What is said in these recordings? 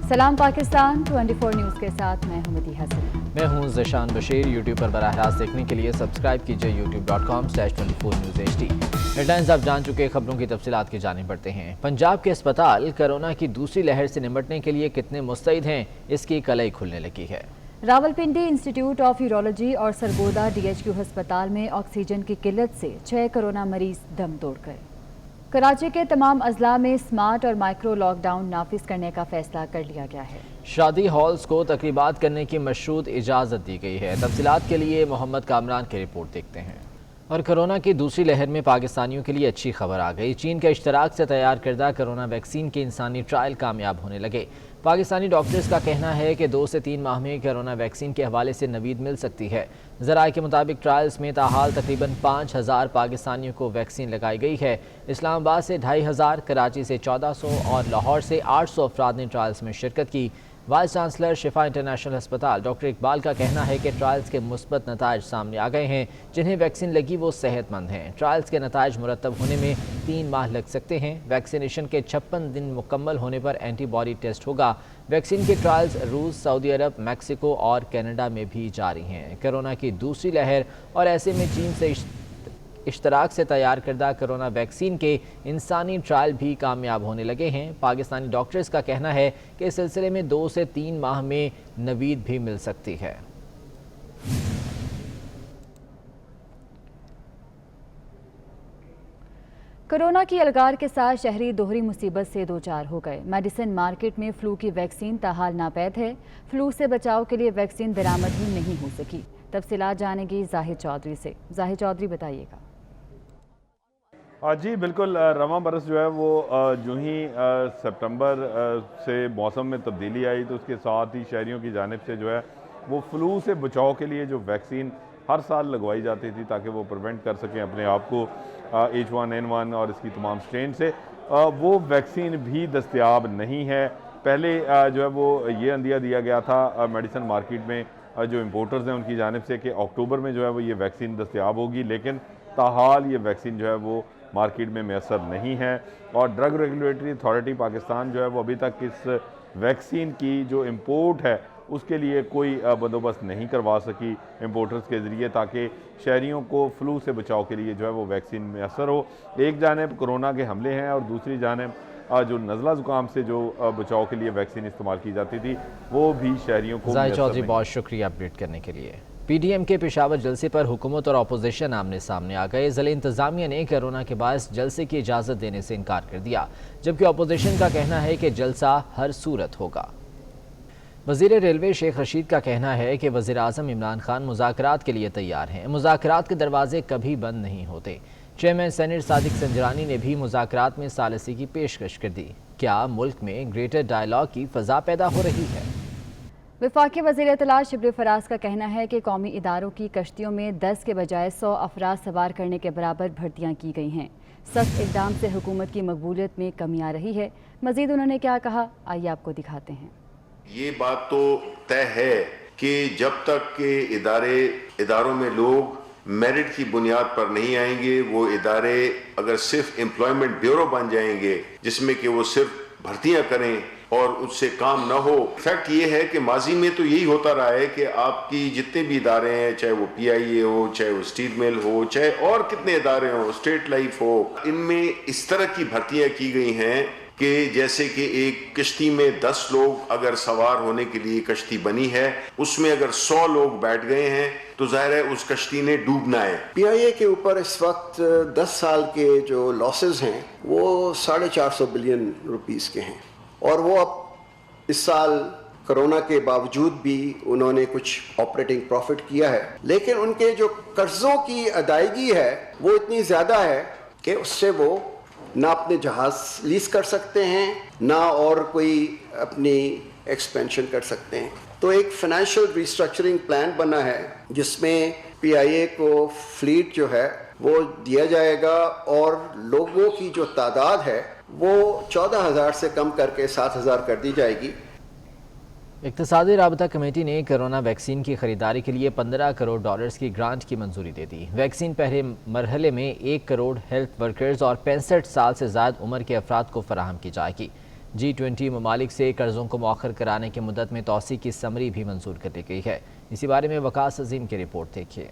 سلام پاکستان 24 نیوز کے ساتھ میں ہوں مدیحہ سلیم۔ میں ہوں ذیشان بشیر۔ یوٹیوب پر براہ راست دیکھنے کے لیے سبسکرائب کیجئے youtube.com/24 news HD۔ Head lines آپ جان چکے، خبروں کی تفصیلات کی جانب بڑھتے ہیں۔ پنجاب کے اسپتال کرونا کی دوسری لہر سے نمٹنے کے لیے کتنے مستعد ہیں، اس کی کلئی کھلنے لگی ہے۔ راولپنڈی انسٹیٹیوٹ آف یورولوجی اور سرگودا DHQ ہسپتال میں آکسیجن کی قلت سے 6 کرونا مریض دم توڑ گئے۔ کراچی کے تمام اضلاع میں سمارٹ اور مائکرو لاک ڈاؤن نافذ کرنے کا فیصلہ کر لیا گیا ہے۔ شادی ہالز کو تقریبات کرنے کی مشروط اجازت دی گئی ہے۔ تفصیلات کے لیے محمد کامران کی رپورٹ دیکھتے ہیں۔ اور کرونا کی دوسری لہر میں پاکستانیوں کے لیے اچھی خبر آ گئی۔ چین کے اشتراک سے تیار کردہ کرونا ویکسین کے انسانی ٹرائل کامیاب ہونے لگے۔ پاکستانی ڈاکٹرز کا کہنا ہے کہ 2 سے 3 ماہ میں کرونا ویکسین کے حوالے سے نوید مل سکتی ہے۔ ذرائع کے مطابق ٹرائلز میں تاحال تقریباً 5000 پاکستانیوں کو ویکسین لگائی گئی ہے۔ اسلام آباد سے 2500، کراچی سے 1400 اور لاہور سے 800 افراد نے ٹرائلز میں شرکت کی۔ وائس چانسلر شفا انٹرنیشنل ہسپتال ڈاکٹر اقبال کا کہنا ہے کہ ٹرائلز کے مثبت نتائج سامنے آ گئے ہیں۔ جنہیں ویکسین لگی وہ صحت مند ہیں۔ ٹرائلز کے نتائج مرتب ہونے میں 3 ماہ لگ سکتے ہیں۔ ویکسینیشن کے 56 دن مکمل ہونے پر اینٹی باڈی ٹیسٹ ہوگا۔ ویکسین کے ٹرائلز روس، سعودی عرب، میکسیکو اور کینیڈا میں بھی جاری ہیں۔ کرونا کی دوسری لہر اور ایسے میں چین سے اشتراک سے تیار کردہ کرونا ویکسین کے انسانی ٹرائل بھی کامیاب ہونے لگے ہیں۔ پاکستانی ڈاکٹرز کا کہنا ہے کہ اس سلسلے میں 2 سے 3 ماہ میں نوید بھی مل سکتی ہے۔ کرونا کی الگار کے ساتھ شہری دوہری مصیبت سے دوچار ہو گئے۔ میڈیسن مارکیٹ میں فلو کی ویکسین تاحال ناپید ہے۔ فلو سے بچاؤ کے لیے ویکسین درآمد ہی نہیں ہو سکی۔ تفصیلات جانیں گی زاہد چودھری سے۔ زاہد چودھری بتائیے گا۔ جی بالکل، رواں برس جو ہے وہ جو ہی سپٹمبر سے موسم میں تبدیلی آئی تو اس کے ساتھ ہی شہریوں کی جانب سے جو ہے وہ فلو سے بچاؤ کے لیے جو ویکسین ہر سال لگوائی جاتی تھی تاکہ وہ پریونٹ کر سکیں اپنے آپ کو H1N1 اور اس کی تمام سٹرین سے، وہ ویکسین بھی دستیاب نہیں ہے۔ پہلے جو ہے وہ یہ عندیہ دیا گیا تھا میڈیسن مارکیٹ میں جو امپورٹرز ہیں ان کی جانب سے کہ اکتوبر میں جو ہے وہ یہ ویکسین دستیاب ہوگی، لیکن تاحال یہ ویکسین جو ہے وہ مارکیٹ میں میسر نہیں ہے۔ اور ڈرگ ریگولیٹری اتھارٹی پاکستان جو ہے وہ ابھی تک اس ویکسین کی جو امپورٹ ہے اس کے لیے کوئی بندوبست نہیں کروا سکی امپورٹرز کے ذریعے تاکہ شہریوں کو فلو سے بچاؤ کے لیے جو ہے وہ ویکسین میسر ہو۔ ایک جانب کرونا کے حملے ہیں اور دوسری جانب جو نزلہ زکام سے جو بچاؤ کے لیے ویکسین استعمال کی جاتی تھی وہ بھی شہریوں کو زاہد چودھری بہت شکریہ اپڈیٹ کرنے کے لیے۔ PDM کے پشاور جلسے پر حکومت اور اپوزیشن آمنے سامنے آ گئے۔ ضلع انتظامیہ نے کرونا کے باعث جلسے کی اجازت دینے سے انکار کر دیا، جبکہ اپوزیشن کا کہنا ہے کہ جلسہ ہر صورت ہوگا۔ وزیر ریلوے شیخ رشید کا کہنا ہے کہ وزیر اعظم عمران خان مذاکرات کے لیے تیار ہیں۔ مذاکرات کے دروازے کبھی بند نہیں ہوتے۔ چیئرمین سینیٹ صادق سنجرانی نے بھی مذاکرات میں ثالثی کی پیشکش کر دی۔ کیا ملک میں گریٹر ڈائیلاگ کی فضا پیدا ہو رہی ہے؟ وفاقی وزیر اطلاع شبلی فراز کا کہنا ہے کہ قومی اداروں کی کشتیوں میں 10 کے بجائے 100 افراد سوار کرنے کے برابر بھرتیاں کی گئی ہیں۔ سخت اقدام سے حکومت کی مقبولیت میں کمی آ رہی ہے۔ مزید انہوں نے کیا کہا، آئیے آپ کو دکھاتے ہیں۔ یہ بات تو طے ہے کہ جب تک کہ اداروں میں لوگ میرٹ کی بنیاد پر نہیں آئیں گے، وہ ادارے اگر صرف امپلائمنٹ بیورو بن جائیں گے جس میں کہ وہ صرف بھرتیاں کریں اور اس سے کام نہ ہو۔ فیکٹ یہ ہے کہ ماضی میں تو یہی ہوتا رہا ہے کہ آپ کی جتنے بھی ادارے ہیں، چاہے وہ PIA ہو، چاہے وہ اسٹیل مل ہو، چاہے اور کتنے ادارے ہوں، اسٹیٹ لائف ہو، ان میں اس طرح کی بھرتیاں کی گئی ہیں کہ جیسے کہ ایک کشتی میں 10 لوگ اگر سوار ہونے کے لیے کشتی بنی ہے، اس میں اگر 100 لوگ بیٹھ گئے ہیں تو ظاہر ہے اس کشتی نے ڈوبنا ہے۔ PIA کے اوپر اس وقت 10 سال کے جو لاسز ہیں وہ 450 بلین روپیز کے ہیں، اور وہ اب اس سال کرونا کے باوجود بھی انہوں نے کچھ آپریٹنگ پروفٹ کیا ہے، لیکن ان کے جو قرضوں کی ادائیگی ہے وہ اتنی زیادہ ہے کہ اس سے وہ نہ اپنے جہاز لیز کر سکتے ہیں، نہ اور کوئی اپنی ایکسپینشن کر سکتے ہیں۔ تو ایک فائنینشیل ریسٹرکچرنگ پلان بنا ہے جس میں PIA کو فلیٹ جو ہے وہ دیا جائے گا، اور لوگوں کی جو تعداد ہے وہ 14,000 سے کم کر کے 7,000 کر دی جائے گی۔ اقتصادی رابطہ کمیٹی نے کرونا ویکسین کی خریداری کے لیے $15 کروڑ کی گرانٹ کی منظوری دے دی۔ ویکسین پہلے مرحلے میں 1 کروڑ ہیلتھ ورکرز اور 65 سال سے زائد عمر کے افراد کو فراہم کی جائے گی۔ G20 ممالک سے قرضوں کو مؤخر کرانے کی مدت میں توسیع کی سمری بھی منظور کر لی گئی ہے۔ اسی بارے میں وقاص عظیم کی رپورٹ دیکھیے۔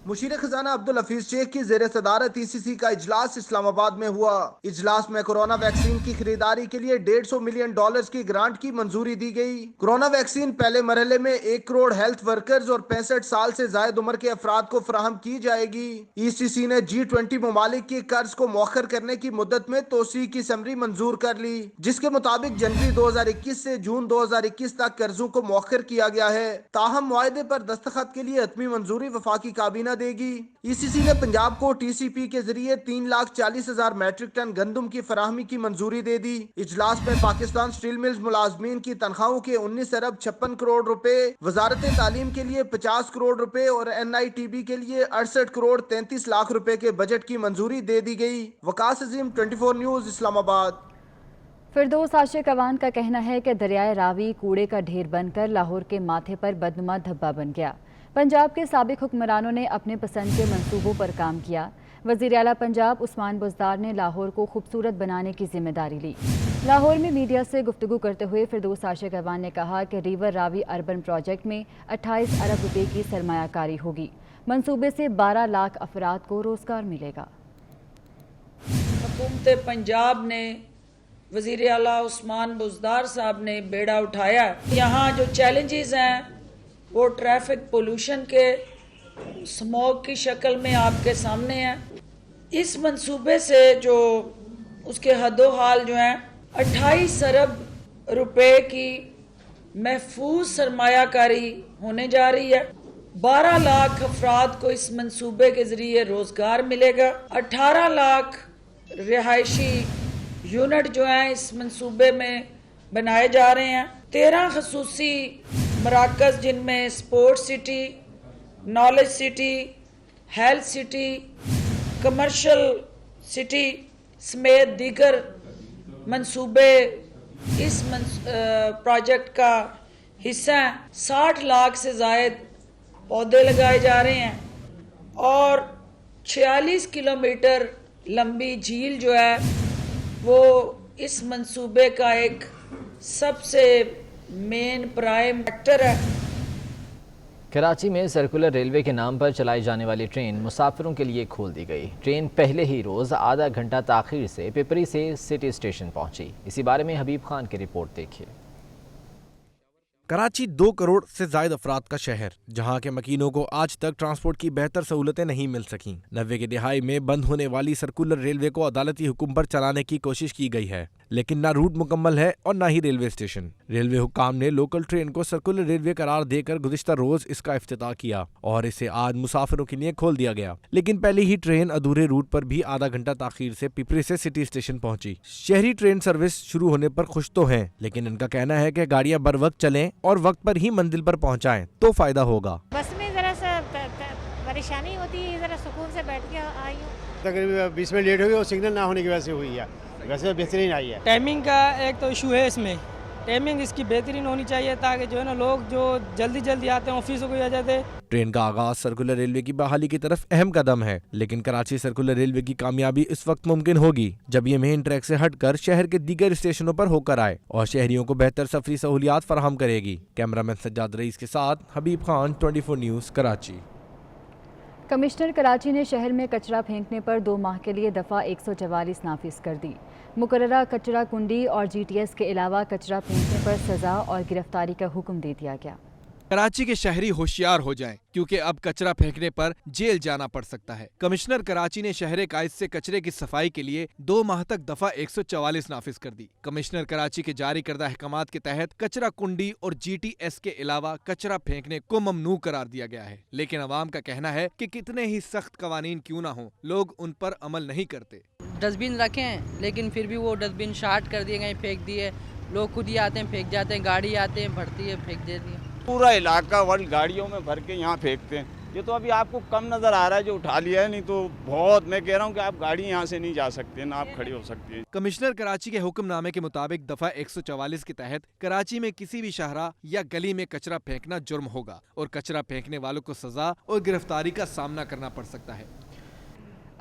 مشیر خزانہ عبدالحفیظ شیخ کی زیر صدارت ECC کا اجلاس اسلام آباد میں ہوا۔ اجلاس میں کورونا ویکسین کی خریداری کے لیے $150 ملین کی گرانٹ کی منظوری دی گئی۔ کورونا ویکسین پہلے مرحلے میں 1 کروڑ ہیلتھ ورکرز اور 65 سال سے زائد عمر کے افراد کو فراہم کی جائے گی۔ ECC نے G20 ممالک کے قرض کو مؤخر کرنے کی مدت میں توسیع کی سمری منظور کر لی، جس کے مطابق جنوری 2021 سے جون 2021 تک قرضوں کو مؤخر کیا گیا ہے۔ تاہم معاہدے پر دستخط کے لیے حتمی منظوری وفاقی کابینہ دے گی۔ ECC نے پنجاب کو TCP کے ذریعے 3,40,000 میٹرک ٹن گندم کی فراہمی کی منظوری دے دی۔ اجلاس میں پاکستان سٹیل ملز ملازمین کی تنخواہوں کے 19 ارب 56 کروڑ روپے، وزارت تعلیم کے لیے 50 کروڑ روپے اور NITB کے لیے 68 کروڑ 33 لاکھ روپے کے بجٹ کی منظوری دے دی گئی۔ وقاص عظیم 24 نیوز اسلام آباد۔ فردوس عاشق اوان کا کہنا ہے کہ دریائے راوی کوڑے کا ڈھیر بن کر لاہور کے ماتھے پر بدنما دھبا بن گیا۔ پنجاب کے سابق حکمرانوں نے اپنے پسند کے منصوبوں پر کام کیا۔ وزیر اعلیٰ پنجاب عثمان بزدار نے لاہور کو خوبصورت بنانے کی ذمہ داری لی۔ لاہور میں میڈیا سے گفتگو کرتے ہوئے فردوس عاشق اوان نے کہا کہ ریور راوی اربن پروجیکٹ میں 28 ارب روپے کی سرمایہ کاری ہوگی۔ منصوبے سے 12 لاکھ افراد کو روزگار ملے گا۔ حکومت پنجاب نے وزیر اعلیٰ عثمان بزدار صاحب نے بیڑا اٹھایا ہے۔ یہاں جو چیلنجز ہیں وہ ٹریفک پولوشن کے، اسموگ کی شکل میں آپ کے سامنے ہیں۔ اس منصوبے سے جو اس کے حد و حال جو ہیں 28 ارب روپے کی محفوظ سرمایہ کاری ہونے جا رہی ہے۔ 12 لاکھ افراد کو اس منصوبے کے ذریعے روزگار ملے گا۔ 18 لاکھ رہائشی یونٹ جو ہیں اس منصوبے میں بنائے جا رہے ہیں۔ 13 خصوصی مراکز جن میں support city, knowledge city, health city, commercial city سمیت دیگر منصوبے اس پروجیکٹ کا حصہ ہیں۔ 60 لاکھ سے زائد پودے لگائے جا رہے ہیں اور 46 کلومیٹر لمبی جھیل جو ہے وہ اس منصوبے کا ایک سب سے مین پرائم فیکٹر ہے۔ کراچی میں سرکولر ریلوے کے نام پر چلائی جانے والی ٹرین مسافروں کے لیے کھول دی گئی۔ ٹرین پہلے ہی روز آدھا گھنٹہ تاخیر سے پپری سے سٹی اسٹیشن پہنچی۔ اسی بارے میں حبیب خان کی رپورٹ دیکھیے۔ کراچی 2 کروڑ سے زائد افراد کا شہر، جہاں کے مکینوں کو آج تک ٹرانسپورٹ کی بہتر سہولتیں نہیں مل سکیں۔ 90 کی دہائی میں بند ہونے والی سرکولر ریلوے کو عدالتی حکم پر چلانے کی کوشش کی گئی ہے، لیکن نہ روٹ مکمل ہے اور نہ ہی ریلوے اسٹیشن۔ ریلوے حکام نے لوکل ٹرین کو سرکولر ریلوے قرار دے کر گزشتہ روز اس کا افتتاح کیا اور اسے آج مسافروں کے لیے کھول دیا گیا، لیکن پہلی ہی ٹرین ادھورے روٹ پر بھی آدھا گھنٹہ تاخیر سے پپری سے سٹی اسٹیشن پہنچی۔ شہری ٹرین سروس شروع ہونے پر خوش تو ہیں، لیکن ان کا کہنا ہے کہ گاڑیاں بر وقت چلیں اور وقت پر ہی منزل پر پہنچائیں تو فائدہ ہوگا۔ بس میں ذرا سا پریشانی ہوتی ہے، ذرا سکون سے بیٹھ کے آئی ہوں۔ تقریباً 20 منٹ لیٹ ہوئی اور سگنل نہ ہونے کی وجہ سے ہوئی ہے، ویسے بہترین آئی ہے۔ ٹائمنگ کا ایک تو ایشو ہے، اس میں ٹائمنگ اس کی بہترین ہونی چاہیے تاکہ جو ہے نا لوگ جو جلدی آتے ہیں آفسوں کو آ جاتے۔ ٹرین کا آغاز سرکولر ریلوے کی بحالی کی طرف اہم قدم ہے، لیکن کراچی سرکولر ریلوے کی کامیابی اس وقت ممکن ہوگی جب یہ مین ٹریک سے ہٹ کر شہر کے دیگر اسٹیشنوں پر ہو کر آئے اور شہریوں کو بہتر سفری سہولیات فراہم کرے گی۔ کیمرامین سجاد رئیس کے ساتھ حبیب خان، 24 نیوز، کراچی۔ کمشنر کراچی نے شہر میں کچرا پھینکنے پر 2 ماہ کے لیے دفعہ 144 نافذ کر دی۔ مقررہ کچرا کنڈی اور GTS کے علاوہ کچرا پھینکنے پر سزا اور گرفتاری کا حکم دے دیا گیا۔ کراچی کے شہری ہوشیار ہو جائیں کیونکہ اب کچرا پھینکنے پر جیل جانا پڑ سکتا ہے۔ کمشنر کراچی نے شہر قائد سے کچرے کی صفائی کے لیے 2 ماہ تک دفعہ 144 نافذ کر دی۔ کمشنر کراچی کے جاری کردہ احکامات کے تحت کچرا کنڈی اور GTS کے علاوہ کچرا پھینکنے کو ممنوع قرار دیا گیا ہے، لیکن عوام کا کہنا ہے کہ کتنے ہی سخت قوانین کیوں نہ ہوں، لوگ ان پر عمل نہیں کرتے۔ ڈسٹ بن رکھے ہیں لیکن پھر بھی وہ ڈسٹ بن شارٹ کر دیے گئے، پھینک دیے، لوگ خود ہی آتے ہیں پھینک جاتے ہیں، گاڑی آتے ہیں بھرتی ہے پھینک دیتی ہے۔ پورا علاقہ ورلڈ گاڑیوں میں بھر کے یہاں پھینکتے ہیں۔ یہ تو ابھی آپ کو کم نظر آ رہا ہے جو اٹھا لیا ہے، نہیں تو بہت، میں کہہ رہا ہوں کہ آپ گاڑی یہاں سے نہیں جا سکتے، نہ آپ کھڑی ہو سکتی ہیں۔ کمشنر کراچی کے حکم نامے کے مطابق دفعہ 144 کے تحت کراچی میں کسی بھی شاہراہ یا گلی میں کچرا پھینکنا جرم ہوگا اور کچرا پھینکنے والوں کو سزا اور گرفتاری کا سامنا کرنا پڑ سکتا ہے۔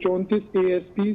34 ASPs,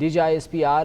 DGISPR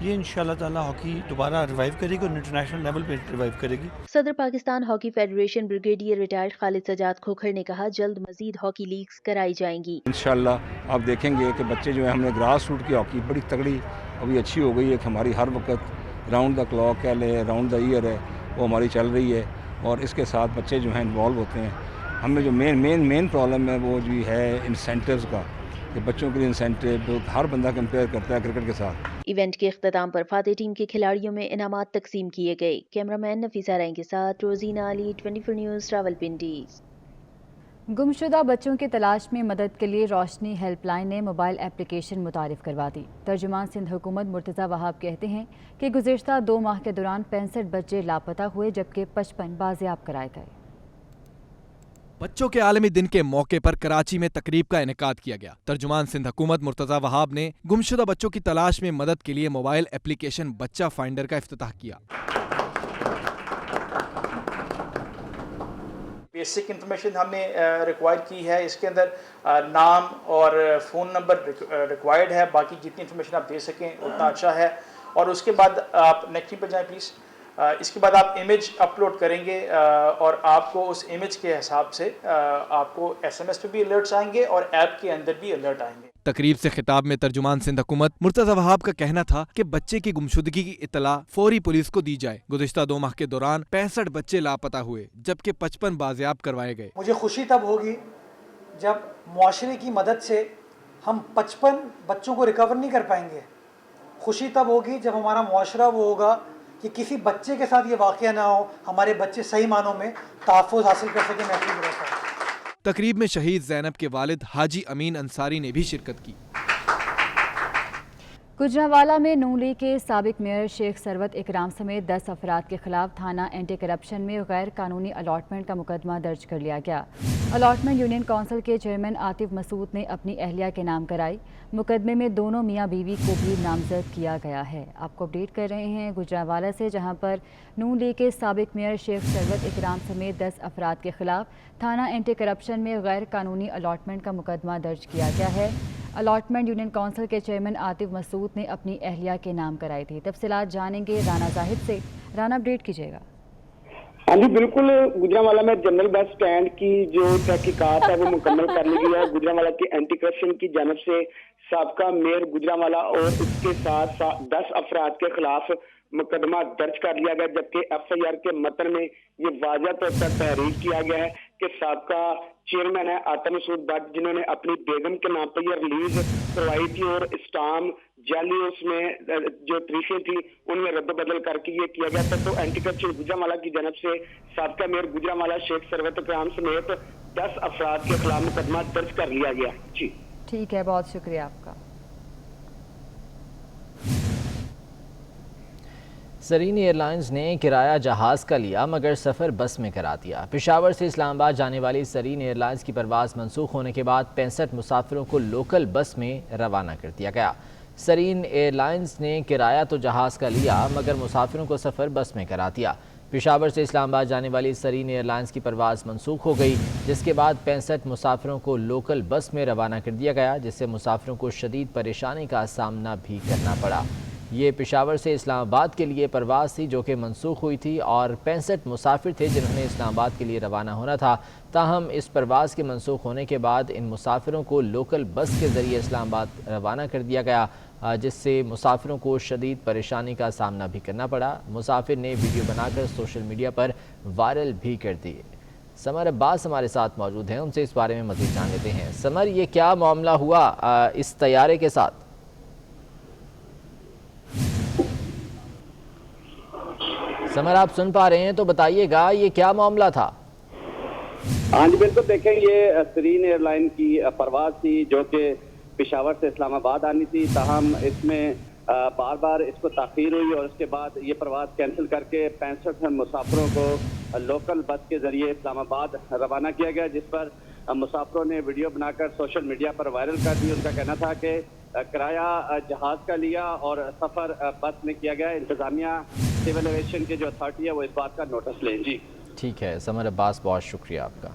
یہ انشاءاللہ تعالی ہاکی دوبارہ ریوائیو کرے گی اور انٹرنیشنل لیول پہ ریوائیو کرے گی۔ صدر Pakistan hockey federation brigadier retired Khalid Sajjad Khokhar نے کہا جلد مزید ہاکی لیگز کرائی جائیں گی۔ انشاءاللہ آپ دیکھیں گے کہ بچے جو ہیں ہم نے گراس روٹ کی ہاکی بڑی تگڑی ابھی اچھی ہو گئی ہے کہ ہماری ہر وقت راؤنڈ دا کلاک کہہ لیں راؤنڈ دا ایئر ہے وہ ہماری چل رہی ہے، اور اس کے ساتھ بچے جو ہیں انوالو ہوتے ہیں۔ ہمیں جو مین پرابلم ہے وہ جو ہے انسینٹیوز کا، کہ بچوں کے لیے انسینٹیو ہر بندہ کمپیئر کرتا ہے کرکٹ کے ساتھ۔ ایونٹ کے اختتام پر فاتح ٹیم کے کھلاڑیوں میں انعامات تقسیم کیے گئے۔ کیمرامین نفیسہ رائن کے ساتھ روزینہ علی، 24 نیوز، راولپنڈی۔ گمشدہ بچوں کی تلاش میں مدد کے لیے روشنی ہیلپ لائن نے موبائل اپلیکیشن متعارف کروا دی۔ ترجمان سندھ حکومت مرتضی وہاب کہتے ہیں کہ گزشتہ 2 ماہ کے دوران 65 بچے لاپتہ ہوئے جبکہ 55 بازیاب کرائے گئے۔ بچوں کے عالمی دن کے موقع پر کراچی میں تقریب کا انعقاد کیا گیا۔ ترجمان سندھ حکومت مرتضی وہاب نے گمشدہ بچوں کی تلاش میں مدد کے لیے موبائل اپلیکیشن بچہ فائنڈر کا افتتاح کیا۔ بیسک انفارمیشن ہم نے ریکوائر کی ہے، اس کے اندر نام اور فون نمبر ریکوائرڈ ہے، باقی جتنی انفارمیشن آپ دے سکیں اتنا اچھا ہے۔ اور اس کے بعد آپ نیکسٹ پہ جائیں پلیز۔ اس کے بعد آپ امیج اپلوڈ کریں گے اور آپ کو اس امیج کے حساب سے آپ کو SMS پہ بھی الرٹس آئیں گے اور ایپ کے اندر بھی الرٹ آئیں گے۔ تقریب سے خطاب میں ترجمان سندھ حکومت مرتضی وہاب کا کہنا تھا کہ بچے کی گمشدگی کی اطلاع فوری پولیس کو دی جائے۔ گزشتہ 2 ماہ کے دوران 65 بچے لاپتہ ہوئے جبکہ 55 بازیاب کروائے گئے۔ مجھے خوشی تب ہوگی جب معاشرے کی مدد سے ہم 55 بچوں کو ریکور نہیں کر پائیں گے۔ خوشی تب ہوگی جب ہمارا معاشرہ وہ ہوگا کہ کسی بچے کے ساتھ یہ واقعہ نہ ہو، ہمارے بچے صحیح معنوں میں تحفظ حاصل کر سکیں۔ محفوظ رہ سکیں۔ تقریب میں شہید زینب کے والد حاجی امین انصاری نے بھی شرکت کی۔ گجرانوالہ میں نون لیگ کے سابق میئر شیخ ثروت اکرام سمیت 10 افراد کے خلاف تھانہ اینٹی کرپشن میں غیر قانونی الاٹمنٹ کا مقدمہ درج کر لیا گیا۔ الاٹمنٹ یونین کونسل کے چیئرمین عاطف مسعود نے اپنی اہلیہ کے نام کرائی۔ مقدمے میں دونوں میاں بیوی کو بھی نامزد کیا گیا ہے۔ آپ کو اپڈیٹ کر رہے ہیں گجرانوالہ سے، جہاں پر نون لیگ کے سابق میئر شیخ ثروت اکرام سمیت 10 افراد کے خلاف تھانہ اینٹی کرپشن میں غیر قانونی الاٹمنٹ کا مقدمہ درج کیا گیا ہے۔ الاٹمنٹ یونین کونسل کے چیئرمین عاطف مسعود نے اپنی اہلیہ کے نام کرائی تھی۔ تفصیلات جانیں گے رانا زاہد سے۔ رانا اپڈیٹ کیجیے گا۔ ہاں جی بالکل، گجرانوالہ میں جنرل بس اسٹینڈ کی جو تحقیقات ہے وہ مکمل کر لی گئی ہے۔ گجرانوالہ کی اینٹی کرپشن کی جانب سے سابقہ میئر گجرانوالہ اور اس کے ساتھ 10 افراد کے خلاف مقدمہ درج کر لیا گیا، جبکہ FIR کے متن میں یہ واضح طور پر تحریر کیا گیا ہے کہ سابقہ چیئرمین ہے عاطف مسعود بٹ، جنہوں نے اپنی بیگم کے نام پر یہ ریلیز کروائی تھی اور اسٹام جعلی اس میں جو تاریخیں تھی ان میں رد و بدل کر کے یہ کیا گیا تھا۔ تو اینٹی کرپشن گجرانوالہ کی جانب سے سابقہ میئر گجرانوالہ شیخ ثروت اکرام سمیت 10 افراد کے خلاف مقدمہ درج کر لیا گیا۔ جی ٹھیک ہے، بہت شکریہ آپ کا۔ سرین ایئر لائنز نے کرایہ جہاز کا لیا مگر سفر بس میں کرا دیا۔ پشاور سے اسلام آباد جانے والی سرین ایئر لائنز کی پرواز منسوخ ہونے کے بعد 65 مسافروں کو لوکل بس میں روانہ کر دیا گیا۔ سرین ایئر لائنز نے کرایہ تو جہاز کا لیا مگر مسافروں کو سفر بس میں کرا دیا۔ پشاور سے اسلام آباد جانے والی سرین ایئر لائنز کی پرواز منسوخ ہو گئی، جس کے بعد 65 مسافروں کو لوکل بس میں روانہ کر دیا گیا، جس سے مسافروں کو شدید پریشانی کا سامنا بھی کرنا پڑا۔ یہ پشاور سے اسلام آباد کے لیے پرواز تھی جو کہ منسوخ ہوئی تھی اور 65 مسافر تھے جنہوں نے اسلام آباد کے لیے روانہ ہونا تھا۔ تاہم اس پرواز کے منسوخ ہونے کے بعد ان مسافروں کو لوکل بس کے ذریعے اسلام آباد روانہ کر دیا گیا، جس سے مسافروں کو شدید پریشانی کا سامنا بھی کرنا پڑا۔ مسافر نے ویڈیو بنا کر سوشل میڈیا پر وائرل بھی کر دیے۔ سمر عباس ہمارے ساتھ موجود ہیں، ان سے اس بارے میں مزید جان لیتے ہیں۔ سمر، یہ کیا معاملہ ہوا اس طیارے کے ساتھ؟ سمر، آپ سن پا رہے ہیں تو بتائیے گا یہ کیا معاملہ تھا؟ ہاں جی بالکل، دیکھیں یہ سرین ایئر لائن کی پرواز تھی جو کہ پشاور سے اسلام آباد آنی تھی، تاہم اس میں بار بار اس کو تاخیر ہوئی اور اس کے بعد یہ پرواز کینسل کر کے 65 مسافروں کو لوکل بس کے ذریعے اسلام آباد روانہ کیا گیا، جس پر مسافروں نے ویڈیو بنا کر سوشل میڈیا پر وائرل کر دی۔ ان کا کہنا تھا کہ کرایہ جہاز کا لیا اور سفر بس میں کیا گیا۔ انتظامیہ سول ایویشن کے جو اتھارٹی ہے وہ اس بات کا نوٹس لیں۔ جی ٹھیک ہے سمر عباس، بہت شکریہ آپ کا۔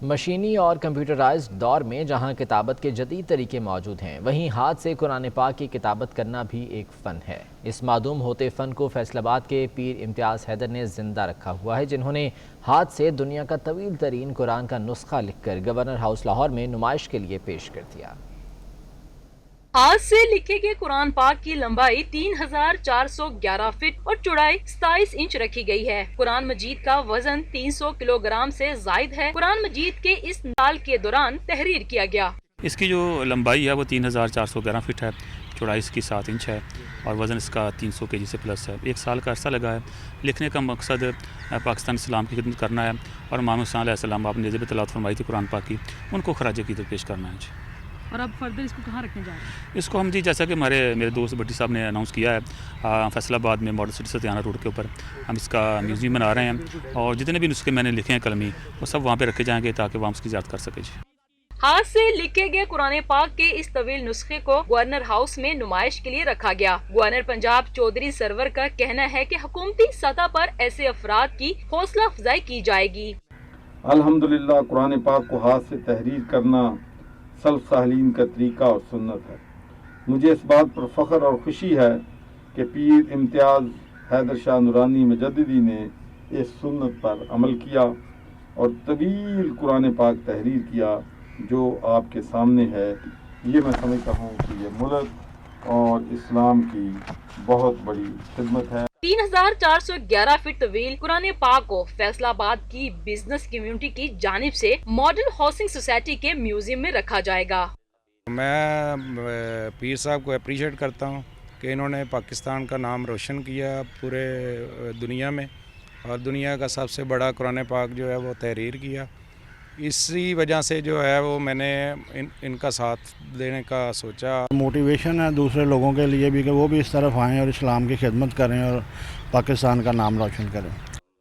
مشینی اور کمپیوٹرائزڈ دور میں جہاں کتابت کے جدید طریقے موجود ہیں، وہیں ہاتھ سے قرآن پاک کی کتابت کرنا بھی ایک فن ہے۔ اس معدوم ہوتے فن کو فیصل آباد کے پیر امتیاز حیدر نے زندہ رکھا ہوا ہے، جنہوں نے ہاتھ سے دنیا کا طویل ترین قرآن کا نسخہ لکھ کر گورنر ہاؤس لاہور میں نمائش کے لیے پیش کر دیا۔ ہاتھ سے لکھے گئے قرآن پاک کی لمبائی 3411 فٹ اور چوڑائی 27 انچ رکھی گئی ہے۔ قرآن مجید کا وزن 300 کلو گرام سے زائد ہے۔ قرآن مجید کے اس سال کے دوران تحریر کیا گیا۔ اس کی جو لمبائی ہے وہ 3411 فٹ ہے، چوڑائی اس کی 7 انچ ہے اور وزن اس کا 300 kg سے پلس ہے۔ 1 سال کا عرصہ لگا ہے۔ لکھنے کا مقصد پاکستان اسلام کی خدمت کرنا ہے اور امام حسین علیہ السلام آپ نے جب تلاوت فرمائی تھی قرآن پاک کی، ان کو خراج عقیدت پیش کرنا ہے۔ اور اب فردر اس کو کہاں رکھنے جا رہے ہیں؟ اس کو ہم جیسا کہ میرے دوست بٹی صاحب نے اناؤنس کیا ہے، فیصل آباد میں ماڈل سٹی ستیانہ روڈ کے اوپر ہم اس کا میوزیم بنا رہے ہیں اور جتنے بھی نسخے میں نے لکھے ہیں قلمی وہ سب وہاں پہ رکھے جائیں گے تاکہ وہاں اس کی زیارت کر سکے۔ ہاتھ سے لکھے گئے قرآن پاک کے اس طویل نسخے کو گورنر ہاؤس میں نمائش کے لیے رکھا گیا۔ گورنر پنجاب چودھری سرور کا کہنا ہے کہ حکومتی سطح پر ایسے افراد کی حوصلہ افزائی کی جائے گی۔ الحمدللہ قرآن پاک کو ہاتھ سے تحریر کرنا سلف ساحلین کا طریقہ اور سنت ہے۔ مجھے اس بات پر فخر اور خوشی ہے کہ پیر امتیاز حیدر شاہ نورانی مجددی نے اس سنت پر عمل کیا اور طویل قرآن پاک تحریر کیا جو آپ کے سامنے ہے۔ یہ میں سمجھتا ہوں کہ یہ ملک اور اسلام کی بہت بڑی خدمت ہے۔ 3411 فٹ طویل قرآن پاک کو فیصل آباد کی بزنس کمیونٹی کی جانب سے ماڈل ہاؤسنگ سوسائٹی کے میوزیم میں رکھا جائے گا۔ میں پیر صاحب کو اپریشیٹ کرتا ہوں کہ انہوں نے پاکستان کا نام روشن کیا پورے دنیا میں اور دنیا کا سب سے بڑا قرآن پاک جو ہے وہ تحریر کیا۔ اسی وجہ سے جو ہے وہ میں نے ان کا ساتھ دینے کا سوچا۔ موٹیویشن ہے دوسرے لوگوں کے لیے بھی کہ وہ بھی اس طرف آئیں اور اسلام کی خدمت کریں اور پاکستان کا نام روشن کریں۔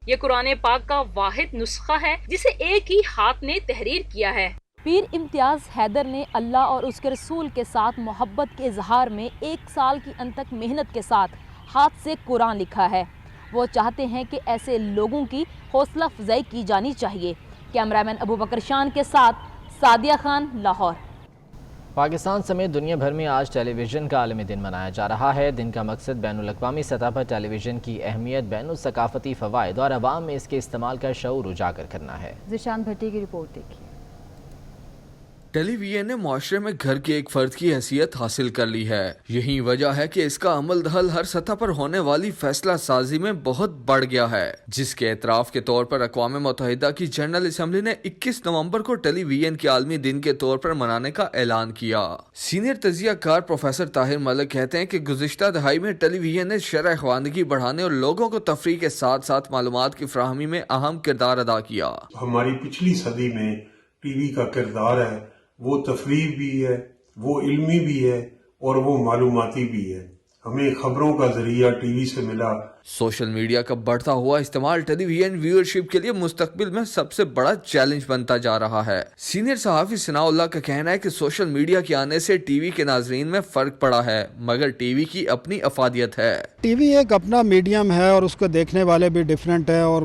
یہ قرآن پاک کا واحد نسخہ ہے جسے ایک ہی ہاتھ نے تحریر کیا ہے۔ پیر امتیاز حیدر نے اللہ اور اس کے رسول کے ساتھ محبت کے اظہار میں 1 سال کی انتھک محنت کے ساتھ ہاتھ سے قرآن لکھا ہے۔ وہ چاہتے ہیں کہ ایسے لوگوں کی حوصلہ افزائی کی جانی چاہیے۔ کیمرامین ابو بکر شان کے ساتھ سعدیہ خان، لاہور۔ پاکستان سمیت دنیا بھر میں آج ٹیلی ویژن کا عالمی دن منایا جا رہا ہے۔ دن کا مقصد بین الاقوامی سطح پر ٹیلی ویژن کی اہمیت، بین الثقافتی فوائد اور عوام میں اس کے استعمال کا شعور اجاگر کرنا ہے۔ ذیشان بھٹی کی رپورٹ دیکھیے۔ ٹیلی ویژن نے معاشرے میں گھر کے ایک فرد کی حیثیت حاصل کر لی ہے۔ یہی وجہ ہے کہ اس کا عمل دخل ہر سطح پر ہونے والی فیصلہ سازی میں بہت بڑھ گیا ہے، جس کے اعتراف کے طور پر اقوام متحدہ کی جنرل اسمبلی نے 21 نومبر کو ٹیلی ویژن کے عالمی دن کے طور پر منانے کا اعلان کیا۔ سینئر تجزیہ کار پروفیسر طاہر ملک کہتے ہیں کہ گزشتہ دہائی میں ٹیلی ویژن نے شرح خواندگی بڑھانے اور لوگوں کو تفریح کے ساتھ ساتھ معلومات کی فراہمی میں اہم کردار ادا کیا۔ ہماری پچھلی صدی میں ٹی وی کا کردار ہے، وہ تفریح بھی ہے، وہ علمی بھی ہے اور وہ معلوماتی بھی ہے۔ ہمیں خبروں کا ذریعہ ٹی وی سے ملا۔ سوشل میڈیا کا بڑھتا ہوا استعمال ٹیلی ویژن ویورشپ کے لیے مستقبل میں سب سے بڑا چیلنج بنتا جا رہا ہے۔ سینئر صحافی ثناء اللہ کا کہنا ہے کہ سوشل میڈیا کے آنے سے ٹی وی کے ناظرین میں فرق پڑا ہے، مگر ٹی وی کی اپنی افادیت ہے۔ ٹی وی ایک اپنا میڈیم ہے اور اس کو دیکھنے والے بھی ڈیفرنٹ ہے اور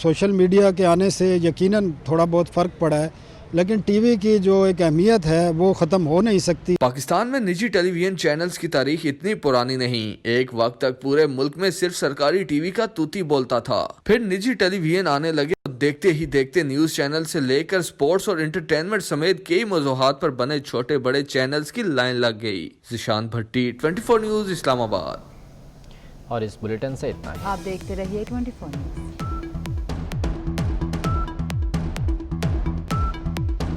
سوشل میڈیا کے آنے سے یقیناً تھوڑا بہت فرق پڑا ہے، لیکن ٹی وی کی جو ایک اہمیت ہے وہ ختم ہو نہیں سکتی۔ پاکستان میں نجی ٹیلی ویژن چینلز کی تاریخ اتنی پرانی نہیں۔ ایک وقت تک پورے ملک میں صرف سرکاری ٹی وی کا توتی بولتا تھا، پھر نجی ٹیلی ویژن آنے لگے اور دیکھتے ہی دیکھتے نیوز چینل سے لے کر سپورٹس اور انٹرٹینمنٹ سمیت کئی موضوعات پر بنے چھوٹے بڑے چینلز کی لائن لگ گئی۔ ذیشان بھٹی، 24 نیوز، اسلام آباد۔ اور اس بلیٹن سے اتنا ہی۔ آپ دیکھتے رہیے 24 نیوز۔